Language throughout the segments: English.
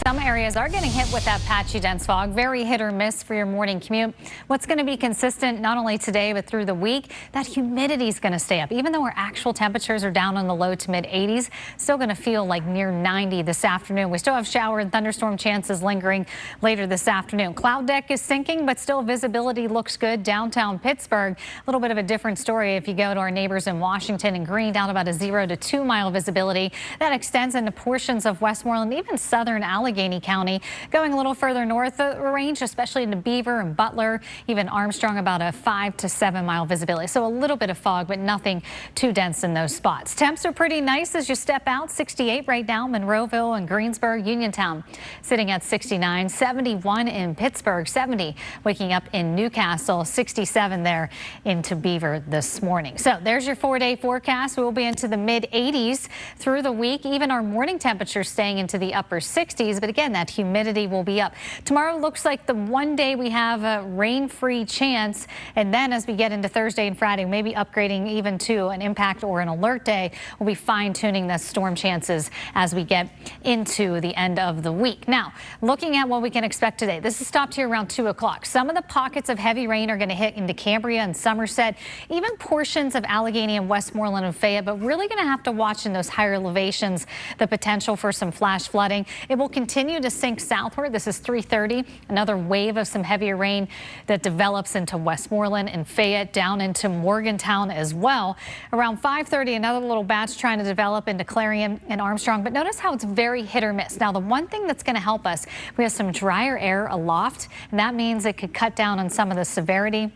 Some areas are getting hit with that patchy dense fog, very hit or miss for your morning commute. What's going to be consistent not only today but through the week, that humidity is going to stay up. Even though our actual temperatures are down in the low to mid 80s, still going to feel like near 90 this afternoon. We still have shower and thunderstorm chances lingering later this afternoon. Cloud deck is sinking, but still visibility looks good downtown Pittsburgh. A little bit of a different story if you go to our neighbors in Washington and Greene, down about a 0 to 2 mile visibility. That extends into portions of Westmoreland, even southern Allegheny County. Going a little further north, the range, especially into Beaver and Butler, even Armstrong, about a 5 to 7 mile visibility. So a little bit of fog, but nothing too dense in those spots. Temps are pretty nice as you step out. 68 right now, Monroeville and Greensburg, Uniontown sitting at 69, 71 in Pittsburgh, 70 waking up in Newcastle, 67 there into Beaver this morning. So there's your 4-day forecast. We will be into the mid 80s through the week. Even our morning temperatures staying into the upper 60s. But again, that humidity will be up. Tomorrow looks like the one day we have a rain-free chance. And then as we get into Thursday and Friday, maybe upgrading even to an impact or an alert day, we'll be fine-tuning the storm chances as we get into the end of the week. Now, looking at what we can expect today, this is stopped here around 2 o'clock. Some of the pockets of heavy rain are going to hit into Cambria and Somerset, even portions of Allegheny and Westmoreland and Fayette, but really going to have to watch in those higher elevations the potential for some flash flooding. It will continue to sink southward. This is 3:30. Another wave of some heavier rain that develops into Westmoreland and Fayette, down into Morgantown as well. Around 5:30, another little batch trying to develop into Clarion and Armstrong. But notice how it's very hit or miss. Now, the one thing that's going to help us, we have some drier air aloft, and that means it could cut down on some of the severity.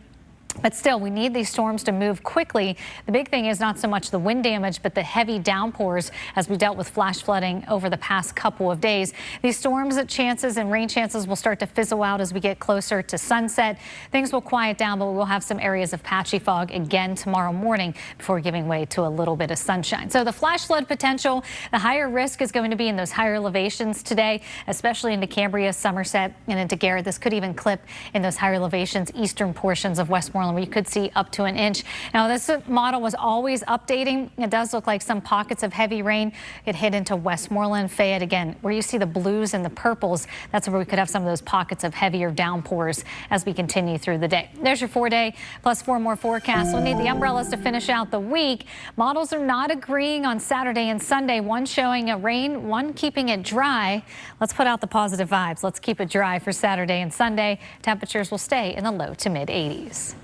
But still, we need these storms to move quickly. The big thing is not so much the wind damage, but the heavy downpours as we dealt with flash flooding over the past couple of days. These storms chances and rain chances will start to fizzle out as we get closer to sunset. Things will quiet down, but we will have some areas of patchy fog again tomorrow morning before giving way to a little bit of sunshine. So the flash flood potential, the higher risk is going to be in those higher elevations today, especially into Cambria, Somerset, and into Garrett. This could even clip in those higher elevations, eastern portions of Westmoreland, where you could see up to an inch. Now, this model was always updating. It does look like some pockets of heavy rain get hit into Westmoreland, Fayette. Again, where you see the blues and the purples, that's where we could have some of those pockets of heavier downpours as we continue through the day. There's your 4-day plus 4 more forecasts. We'll need the umbrellas to finish out the week. Models are not agreeing on Saturday and Sunday. One showing a rain, one keeping it dry. Let's put out the positive vibes. Let's keep it dry for Saturday and Sunday. Temperatures will stay in the low to mid 80s.